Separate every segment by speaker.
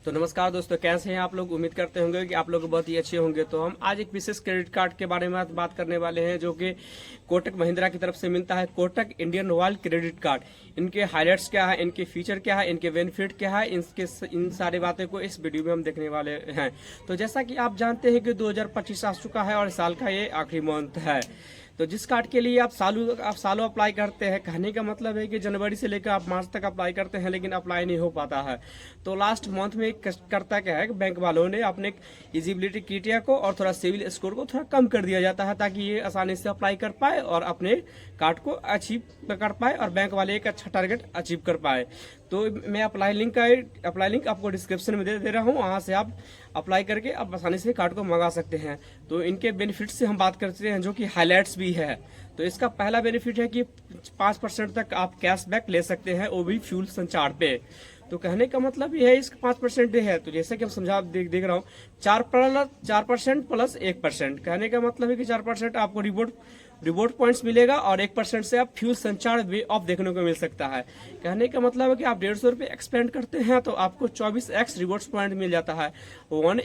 Speaker 1: तो नमस्कार दोस्तों, कैसे हैं आप लोग। उम्मीद करते होंगे कि आप लोग बहुत ही अच्छे होंगे। तो हम आज एक विशेष क्रेडिट कार्ड के बारे में बात करने वाले हैं जो कि कोटक महिंद्रा की तरफ से मिलता है, Kotak Indian royal credit card. इनके हाइलाइट्स क्या है, इनके फीचर क्या है, इनके बेनिफिट क्या है, इन सारी बातें को इस वीडियो में हम देखने वाले हैं। तो जैसा कि आप जानते हैं कि 2025 आ चुका है और साल का ये आखिरी मंथ है। तो जिस कार्ड के लिए आप सालों अप्लाई करते हैं, कहने का मतलब है कि जनवरी से लेकर आप मार्च तक अप्लाई करते हैं लेकिन अप्लाई नहीं हो पाता है। तो लास्ट मंथ में करता क्या है कि बैंक वालों ने अपने इजिबिलिटी क्राइटेरिया को और थोड़ा सिविल स्कोर को थोड़ा कम कर दिया जाता है ताकि ये आसानी से अप्लाई कर पाए और अपने कार्ड को अचीव कर पाए और बैंक वाले एक अच्छा टारगेट अचीव कर पाए। तो मैं अप्लाई लिंक आपको डिस्क्रिप्शन में दे रहा हूँ, वहाँ से आप अप्लाई करके आप आसानी से कार्ड को मंगा सकते हैं। तो इनके बेनिफिट्स से हम बात करते हैं जो कि हाईलाइट्स भी है। तो इसका पहला बेनिफिट है कि 5% तक आप कैशबैक ले सकते हैं, वो भी फ्यूल संचार पे। तो कहने का मतलब ये है इसका 5% है। तो जैसे कि हम समझा देख रहा हूँ 4% प्लस 1%। कहने का मतलब है कि 4% आपको रिवॉर्ड पॉइंट्स मिलेगा और 1% से आप फ्यूल संचार वे ऑफ देखने को मिल सकता है। कहने का मतलब है कि आप 150 रुपये एक्सपेंड करते हैं तो आपको 24x रिवॉर्ड्स पॉइंट मिल जाता है। One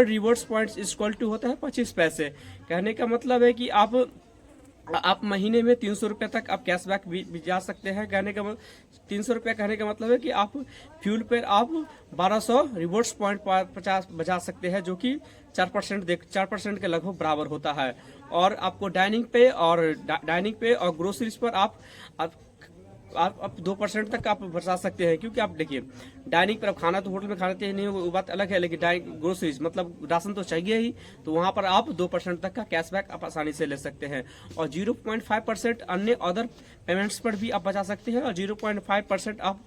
Speaker 1: rewards point equal to होता है 25 पैसे। कहने का मतलब है कि आप महीने में 300 रुपये तक आप कैशबैक भी जा सकते हैं। कहने का 300 रुपये कहने का मतलब है कि आप फ्यूल पर आप 1200 रिवॉर्ड्स पॉइंट 50 बचा सकते हैं, जो कि 4% के लगभग बराबर होता है। और आपको डाइनिंग पे और ग्रोसरीज पर आप 2% तक आप बचा सकते हैं। क्योंकि आप देखिए डाइनिंग पर आप खाना तो होटल में खाते नहीं, वो बात अलग है, लेकिन ग्रोसरीज मतलब राशन तो चाहिए ही, तो वहां पर आप 2% तक का कैशबैक आप आसानी से ले सकते हैं। और 0.5% अन्य अदर पेमेंट्स पर भी आप बचा सकते हैं और 0.5% आप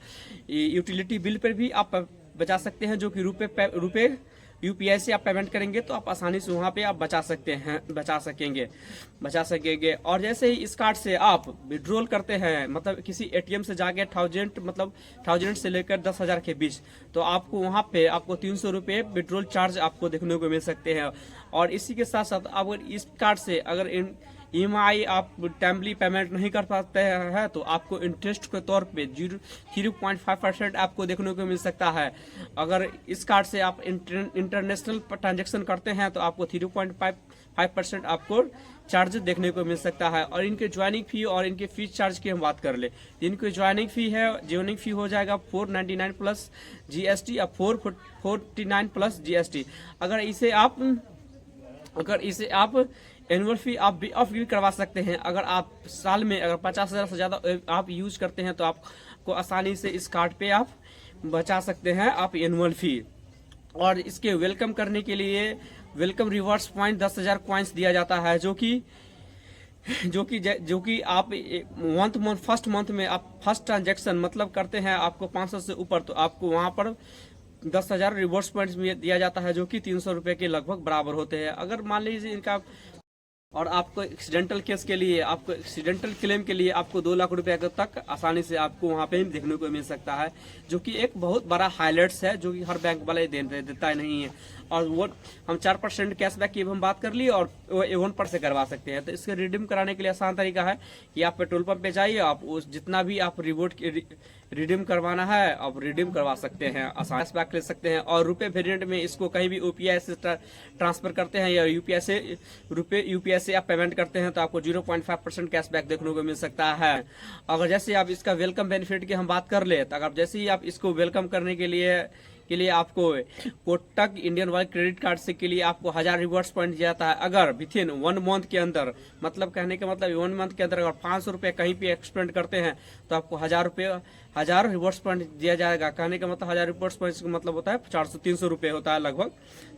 Speaker 1: यूटिलिटी बिल पर भी आप बचा सकते हैं, जो कि रुपए यूपीआई से आप पेमेंट करेंगे तो आप आसानी से वहां पे आप बचा सकेंगे। और जैसे ही इस कार्ड से आप विड्रॉल करते हैं, मतलब किसी एटीएम से जाके 1000 से लेकर 10,000 के बीच, तो आपको वहां पे आपको 300 रुपये विड्रॉल चार्ज आपको देखने को मिल सकते हैं। और इसी के साथ साथ अगर इस कार्ड से अगर EMI आप टाइमली पेमेंट नहीं कर पाते हैं तो आपको इंटरेस्ट के तौर पे 0.5% आपको देखने को मिल सकता है। अगर इस कार्ड से आप इंटरनेशनल ट्रांजैक्शन करते हैं तो आपको 3.5% आपको चार्ज देखने को मिल सकता है। और इनके ज्वाइनिंग फी और इनके फीस चार्ज की हम बात कर ले, इनकी ज्वाइनिंग फी हो जाएगा 499 प्लस GST और 449 प्लस GST। अगर इसे आप एनुअल फी आप भी करवा सकते हैं। अगर आप साल में अगर 50,000 से ज़्यादा आप यूज करते हैं तो आपको आसानी से इस कार्ड पे आप बचा सकते हैं आप एनुअल फी। और इसके वेलकम करने के लिए वेलकम रिवॉर्ड्स पॉइंट 10,000 कॉइन्स दिया जाता है, जो कि आप फर्स्ट मंथ में आप फर्स्ट ट्रांजैक्शन मतलब करते हैं आपको 500 से ऊपर, तो आपको वहां पर 10,000 रिवॉर्ड्स पॉइंट्स दिया जाता है, जो कि 300 रुपये के लगभग बराबर होते हैं। अगर मान लीजिए इनका और आपको एक्सीडेंटल क्लेम के लिए आपको 2 लाख रुपए तक आसानी से आपको वहां पे देखने को मिल सकता है, जो कि एक बहुत बड़ा हाईलाइट्स है, जो कि हर बैंक वाले देता नहीं है। और वो हम 4% कैशबैक की हम बात कर ली और वो 1% से करवा सकते हैं। तो इसके रिडीम कराने के लिए आसान तरीका है कि आप पेट्रोल पंप पे जाइए, आप जितना भी आप रिडीम करवाना है आप रिडीम करवा सकते हैं, आसान कैशबैक ले सकते हैं। और रुपए वेरिएंट में इसको कहीं भी यूपीआई से ट्रांसफर करते हैं या यूपीआई से आप पेमेंट करते हैं तो आपको 0.5% कैशबैक देखने को मिल सकता है। अगर जैसे आप इसका वेलकम बेनिफिट की हम बात कर ले, तो अगर जैसे ही आप इसको वेलकम करने के लिए आपको Kotak Indian royal credit card से के लिए आपको 1000 रिवॉर्ड्स पॉइंट दिया जाता है। अगर विथिन 1 मंथ के अंदर, मतलब कहने का मतलब 1 मंथ के अंदर अगर 500 रुपये कहीं पे एक्सपेंड करते हैं तो आपको 1000 रिवॉर्ड्स पॉइंट दिया जाएगा। कहने का मतलब 1000 रिवॉर्ड्स पॉइंट का मतलब होता है 400-300 रुपये होता है लगभग।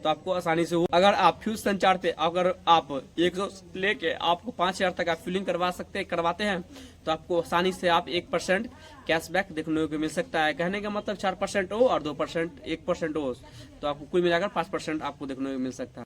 Speaker 1: तो आपको आसानी से अगर आप फ्यूज संचार पे अगर आप 100 लेके आपको 5,000 तक आप फिलिंग करवाते हैं तो आपको आसानी से आप 1% कैशबैक देखने को मिल सकता है। कहने का मतलब 4% हो और 2% 1% हो, तो आपको कुल मिलाकर 5% आपको देखने को मिल सकता है।